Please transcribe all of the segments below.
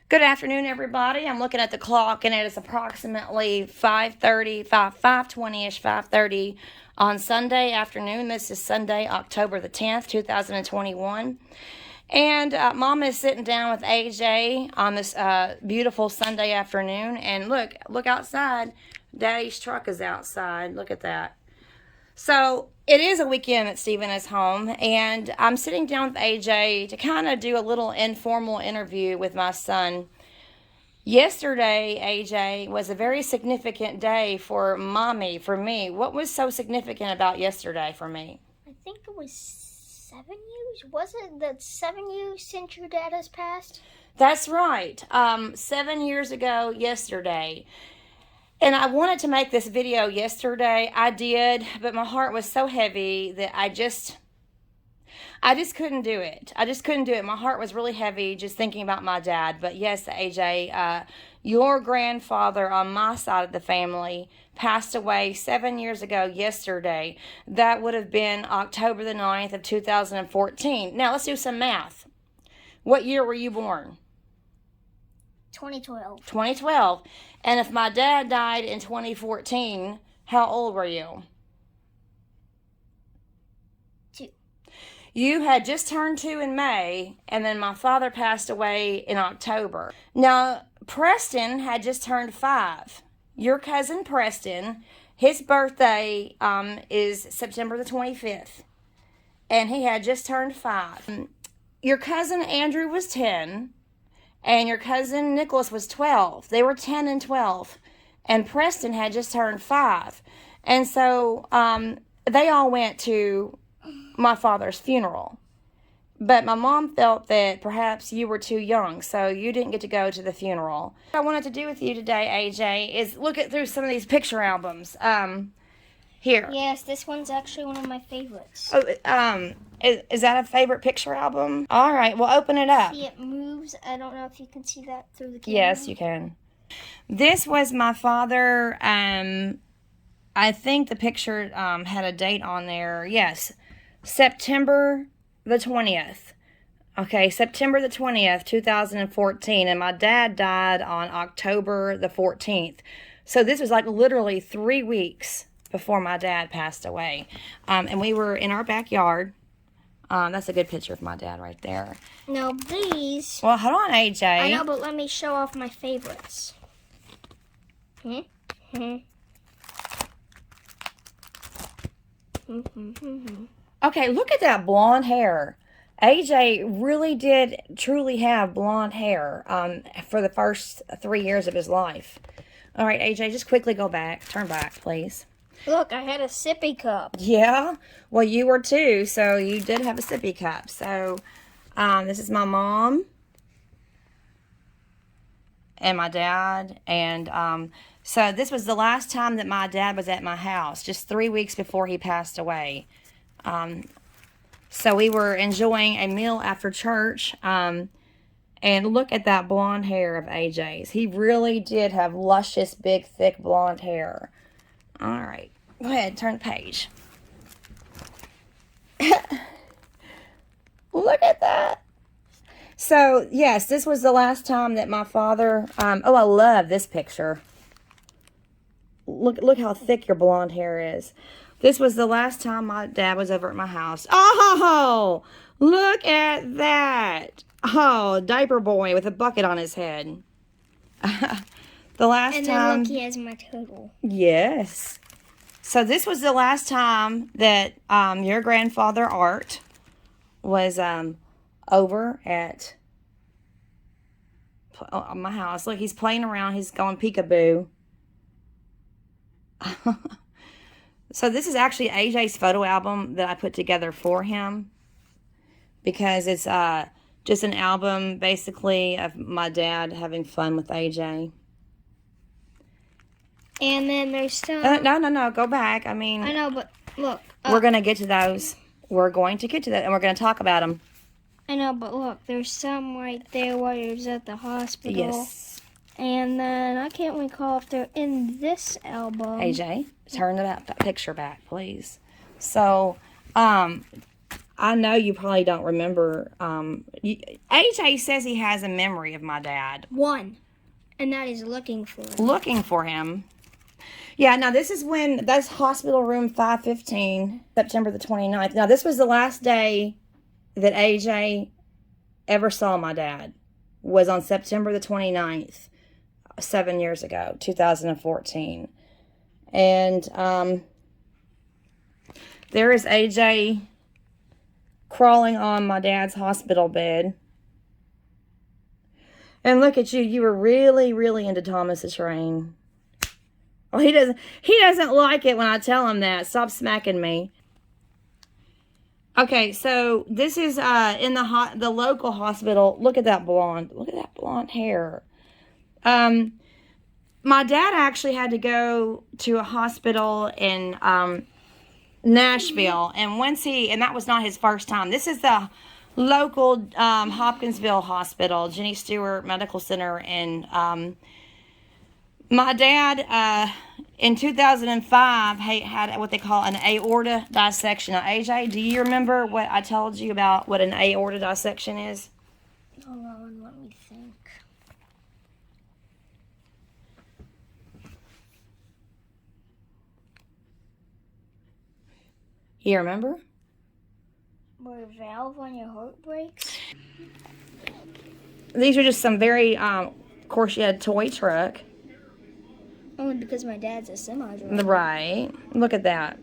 Good afternoon, everybody. I'm looking at the clock, and it is approximately 5:20-ish, 5:30 on Sunday afternoon. This is Sunday, October the 10th, 2021. And Mom is sitting down with AJ on this beautiful Sunday afternoon. And look outside. Daddy's truck is outside. Look at that. So it is a weekend that Stephen is home, and I'm sitting down with AJ to kind of do a little informal interview with my son. Yesterday, AJ, was a very significant day for Mommy, for me. What was so significant about yesterday for me? I think it was 7 years. Was it that 7 years since your dad has passed? That's right. 7 years ago yesterday. And I wanted to make this video yesterday. I did, but my heart was so heavy that I just couldn't do it. I just couldn't do it. My heart was really heavy just thinking about my dad. But yes, AJ, your grandfather on my side of the family passed away 7 years ago yesterday. That would have been October the 9th of 2014. Now, let's do some math. What year were you born? 2012. 2012. And if my dad died in 2014, how old were you? 2. You had just turned 2 in May, and then my father passed away in October. Now, Preston had just turned 5. Your cousin Preston, his birthday is September the 25th, and he had just turned 5. Your cousin Andrew was 10. And your cousin Nicholas was 12. They were 10 and 12. And Preston had just turned 5. And so they all went to my father's funeral. But my mom felt that perhaps you were too young, so you didn't get to go to the funeral. What I wanted to do with you today, AJ, is look through some of these picture albums. Here. Yes, this one's actually one of my favorites. Oh, is that a favorite picture album? All right, well, open it up. See, it moves. I don't know if you can see that through the camera. Yes, you can. This was my father. I think the picture had a date on there. Yes, September the 20th. Okay, September the 20th, 2014. And my dad died on October the 14th. So this was like literally 3 weeks before my dad passed away. And we were in our backyard. That's a good picture of my dad right there. Now these... Well, hold on, AJ. I know, but let me show off my favorites. Okay, look at that blonde hair. AJ really did truly have blonde hair for the first 3 years of his life. All right, AJ, just quickly go back. Turn back, please. Look, I had a sippy cup. Yeah, well, you were too, so you did have a sippy cup. So, this is my mom and my dad, and so this was the last time that my dad was at my house, just 3 weeks before he passed away. So we were enjoying a meal after church, and look at that blonde hair of AJ's. He really did have luscious, big, thick blonde hair. All right, go ahead, turn the page. Look at that. So, yes, this was the last time that my father, oh, I love this picture. Look how thick your blonde hair is. This was the last time my dad was over at my house. Oh, look at that. Oh, diaper boy with a bucket on his head. The last and time. And then look, he has my turtle. Yes. So this was the last time that your grandfather, Art, was over at my house. Look, he's playing around. He's going peekaboo. So this is actually AJ's photo album that I put together for him. Because it's just an album, basically, of my dad having fun with AJ. And then there's some... No. Go back. I mean... I know, but look. We're going to get to those. We're going to get to that, and we're going to talk about them. I know, but look. There's some right there while he was at the hospital. Yes. And then I can't recall if they're in this album. AJ, turn that picture back, please. So, I know you probably don't remember. AJ says he has a memory of my dad. One. And that is looking for him. Looking for him. Yeah, now this is when, that's hospital room 515, September the 29th. Now this was the last day that AJ ever saw my dad, was on September the 29th, 7 years ago, 2014. And there is AJ crawling on my dad's hospital bed. And look at you, you were really, really into Thomas the Train. Oh, he doesn't like it when I tell him that. Stop smacking me. Okay, so this is in the local hospital. Look at that blonde. Look at that blonde hair. My dad actually had to go to a hospital in Nashville, and and that was not his first time. This is the local Hopkinsville Hospital, Jenny Stewart Medical Center, and my dad, in 2005, had what they call an aorta dissection. Now, AJ, do you remember what I told you about what an aorta dissection is? Hold on, let me think. You remember? Where a valve on your heart breaks? These are just some very, of course, you had a toy truck. Only because my dad's a semi-driver. Right. Look at that.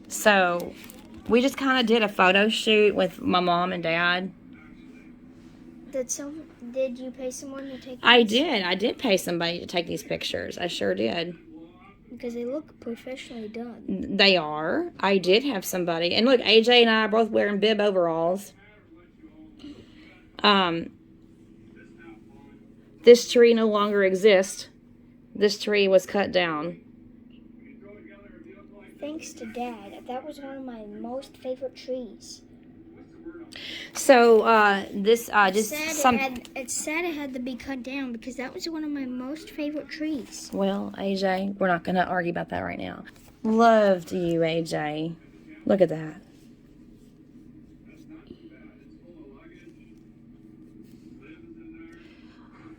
So, we just kind of did a photo shoot with my mom and dad. Did you pay someone to take these? I did. I did pay somebody to take these pictures. I sure did. Because they look professionally done. They are. I did have somebody. And look, AJ and I are both wearing bib overalls. This tree no longer exists. This tree was cut down. Thanks to Dad. That was one of my most favorite trees. So, it's sad it had to be cut down because that was one of my most favorite trees. Well, AJ, we're not going to argue about that right now. Loved you, AJ. Look at that.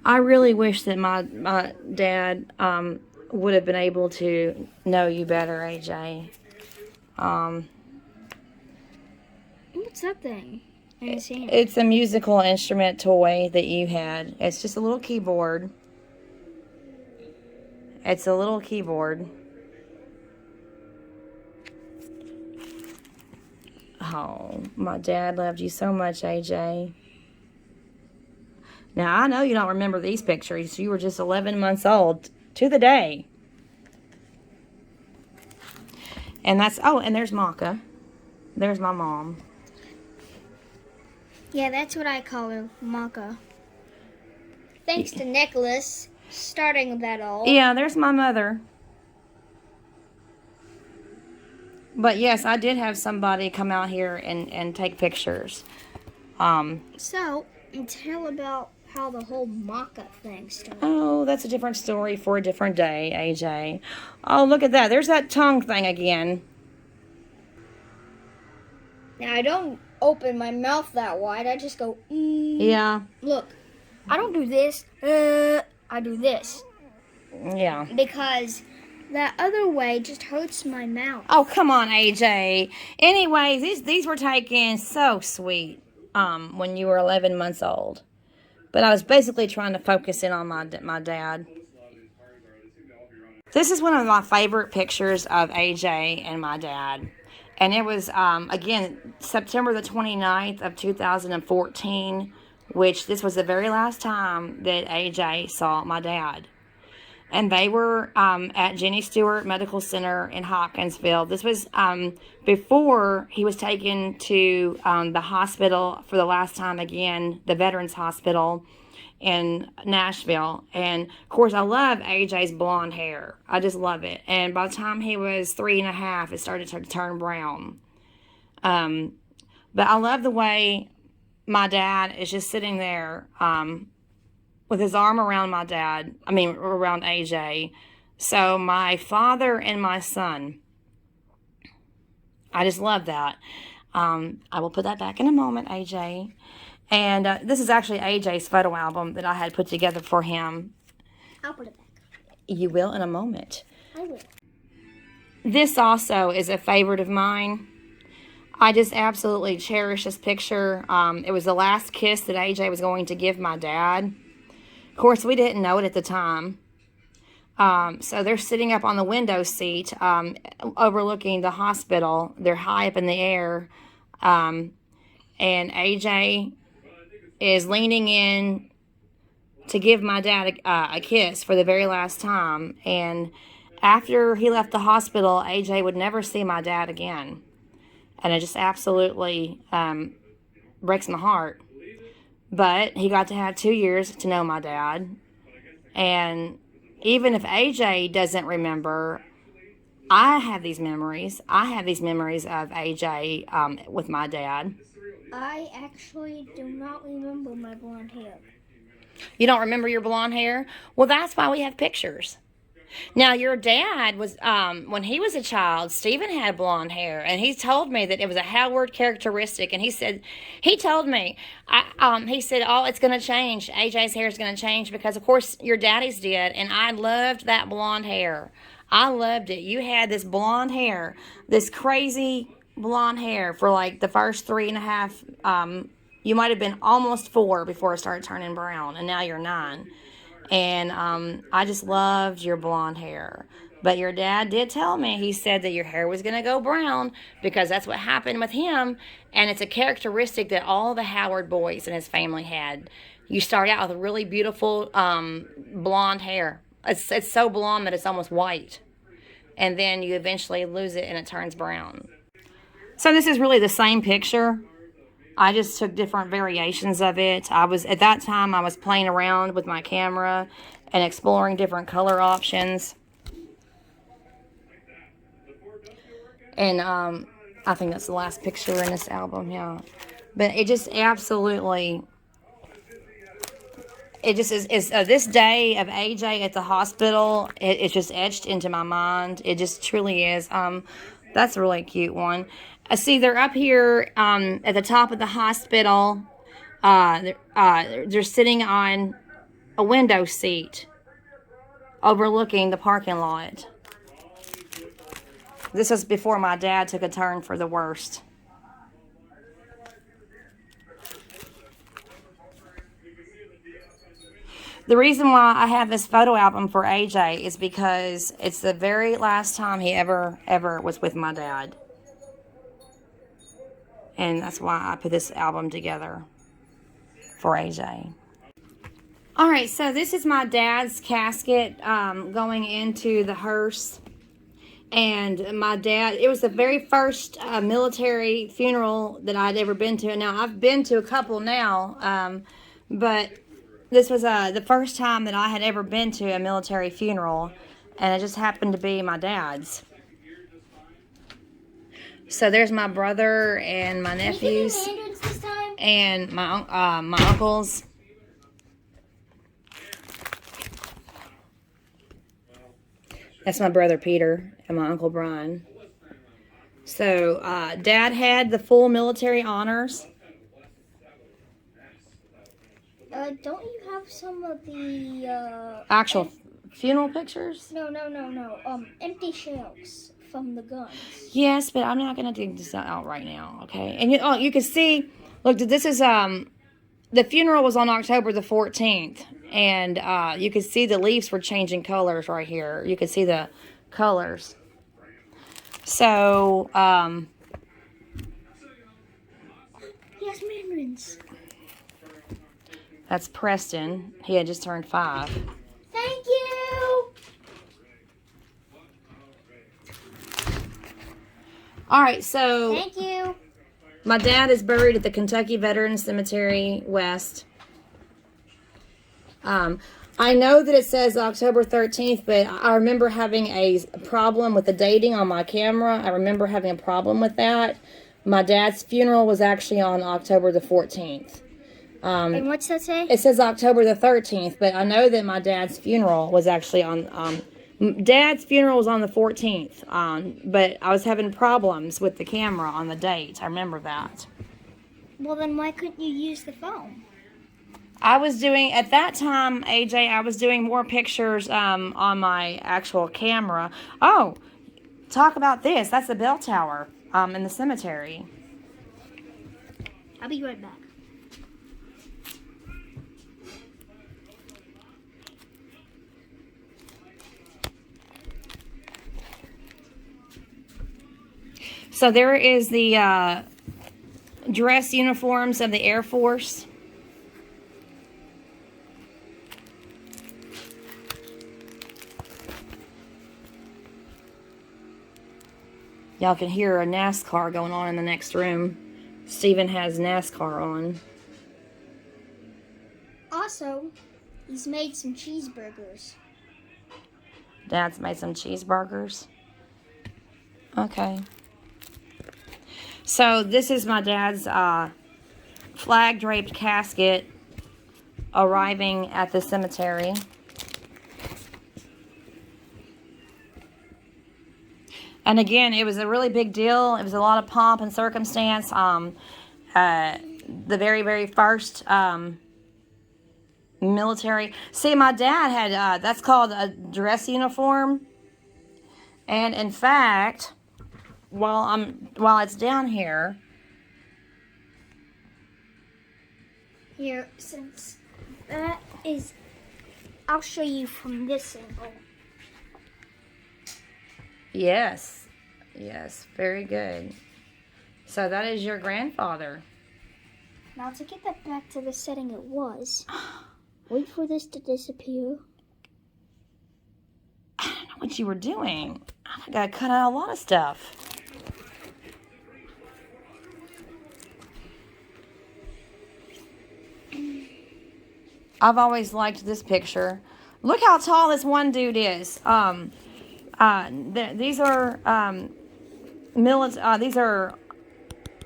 I really wish that my dad would have been able to know you better, AJ. What's that thing? It's a musical instrument toy that you had. It's just a little keyboard. It's a little keyboard. Oh, my dad loved you so much, AJ. Now, I know you don't remember these pictures. You were just 11 months old to the day. And and there's Maka. There's my mom. Yeah, that's what I call her, Maka. Thanks to Nicholas, starting that all. Yeah, there's my mother. But yes, I did have somebody come out here and take pictures. So, tell about how the whole Maka thing started. Oh, that's a different story for a different day, AJ. Oh, look at that. There's that tongue thing again. Now, I don't open my mouth that wide. I just go, Yeah. Look, I don't do this. I do this. Yeah. Because that other way just hurts my mouth. Oh, come on, AJ. Anyways, these were taken so sweet when you were 11 months old. But I was basically trying to focus in on my dad. This is one of my favorite pictures of AJ and my dad. And it was, again, September the 29th of 2014, which this was the very last time that AJ saw my dad. And they were at Jenny Stewart Medical Center in Hopkinsville. This was before he was taken to the hospital for the last time again, the Veterans Hospital in Nashville. And, of course, I love AJ's blonde hair. I just love it. And by the time he was 3.5, it started to turn brown. But I love the way my dad is just sitting there with his arm around around AJ. So my father and my son, I just love that. I will put that back in a moment, AJ. And this is actually AJ's photo album that I had put together for him. I'll put it back. You will in a moment. I will. This also is a favorite of mine. I just absolutely cherish this picture. It was the last kiss that AJ was going to give my dad. Of course, we didn't know it at the time. So they're sitting up on the window seat overlooking the hospital. They're high up in the air. And AJ is leaning in to give my dad a kiss for the very last time. And after he left the hospital, AJ would never see my dad again. And it just absolutely breaks my heart. But he got to have 2 years to know my dad. And even if AJ doesn't remember, I have these memories. I have these memories of AJ with my dad. I actually do not remember my blonde hair. You don't remember your blonde hair? Well, that's why we have pictures. Now, your dad was, when he was a child, Stephen had blonde hair, and he told me that it was a Howard characteristic, and he told me, he said, oh, it's going to change. AJ's hair is going to change because, of course, your daddy's did, and I loved that blonde hair. I loved it. You had this blonde hair, this crazy blonde hair for like the first 3.5, you might have been almost 4 before it started turning brown, and now you're 9. And I just loved your blonde hair. But your dad did tell me, he said that your hair was going to go brown because that's what happened with him. And it's a characteristic that all the Howard boys in his family had. You start out with a really beautiful blonde hair. It's so blonde that it's almost white. And then you eventually lose it and it turns brown. So this is really the same picture. I just took different variations of it. At that time, I was playing around with my camera and exploring different color options. And I think that's the last picture in this album, yeah. But it just absolutely, it just is this day of AJ at the hospital, it's just etched into my mind. It just truly is. That's a really cute one. See, they're up here at the top of the hospital. They're sitting on a window seat overlooking the parking lot. This was before my dad took a turn for the worst. The reason why I have this photo album for AJ is because it's the very last time he ever was with my dad. And that's why I put this album together for AJ. Alright, so this is my dad's casket going into the hearse. And my dad, it was the very first military funeral that I'd ever been to. Now, I've been to a couple now, but this was the first time that I had ever been to a military funeral. And it just happened to be my dad's. So there's my brother and my nephews and my uncles. That's my brother Peter and my uncle Brian. So Dad had the full military honors. Don't you have some of the Actual funeral pictures? No. Empty shells from the guns. Yes, but I'm not going to dig this out right now, okay? And you can see, look, this is, the funeral was on October the 14th, and you can see the leaves were changing colors right here. You can see the colors. So, Yes, mandarins. That's Preston. He had just turned 5. Thank you! Alright, so Thank you. My dad is buried at the Kentucky Veterans Cemetery West. I know that it says October 13th, but I remember having a problem with the dating on my camera. I remember having a problem with that. My dad's funeral was actually on October the 14th. And what's that say? It says October the 13th, but I know that my dad's funeral was actually on Dad's funeral was on the 14th, but I was having problems with the camera on the date. I remember that. Well, then why couldn't you use the phone? I was doing, at that time, AJ, I was doing more pictures on my actual camera. Oh, talk about this. That's the bell tower in the cemetery. I'll be right back. So there is the dress uniforms of the Air Force. Y'all can hear a NASCAR going on in the next room. Steven has NASCAR on. Also, he's made some cheeseburgers. Dad's made some cheeseburgers. Okay. So this is my dad's flag-draped casket arriving at the cemetery. And again, it was a really big deal. It was a lot of pomp and circumstance. The very, very first military. See, my dad had, that's called a dress uniform. And in fact, while it's down here. Here, since that is, I'll show you from this angle. Yes, yes, very good. So that is your grandfather. Now to get that back to the setting it was, wait for this to disappear. I don't know what you were doing. I gotta cut out a lot of stuff. I've always liked this picture. Look how tall this one dude is. These are these are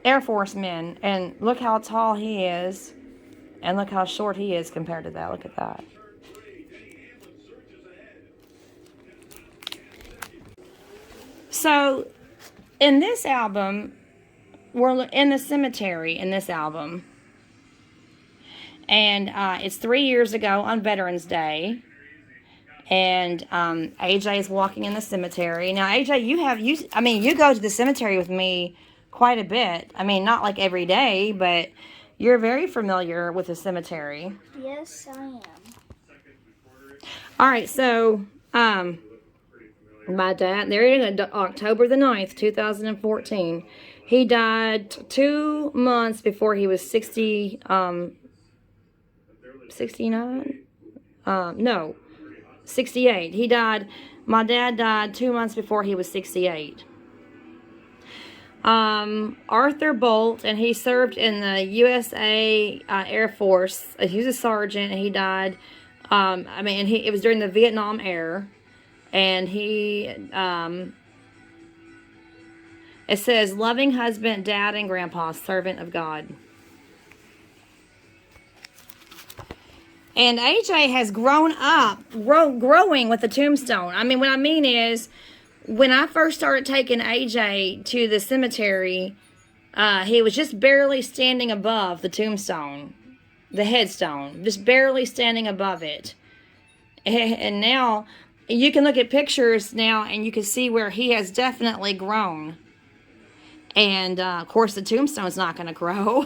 Air Force men, and look how tall he is, and look how short he is compared to that. Look at that. So, in this album, we're in the cemetery in this album, and it's 3 years ago on Veterans Day. And AJ is walking in the cemetery. Now, AJ, you go to the cemetery with me quite a bit. I mean, not like every day, but you're very familiar with the cemetery. Yes, I am. All right, so my dad, there it is, October the 9th, 2014. He died 2 months before he was 69? No. 68. He died, my dad died 2 months before he was 68. Arthur Boldt, and he served in the USA Air Force. He was a sergeant, and he died, it was during the Vietnam era. And he, it says, loving husband, dad, and grandpa, servant of God. And AJ has grown up, growing with the tombstone. I mean, what I mean is, when I first started taking AJ to the cemetery, he was just barely standing above the tombstone, the headstone, just barely standing above it. And now, you can look at pictures now, and you can see where he has definitely grown. And, of course, the tombstone's not going to grow.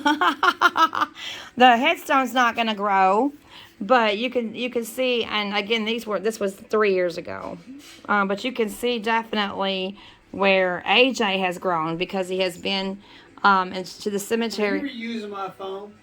The headstone's not going to grow. But you can see, and again, this was 3 years ago. But you can see definitely where AJ has grown, because he has been into the cemetery. Are you using my phone?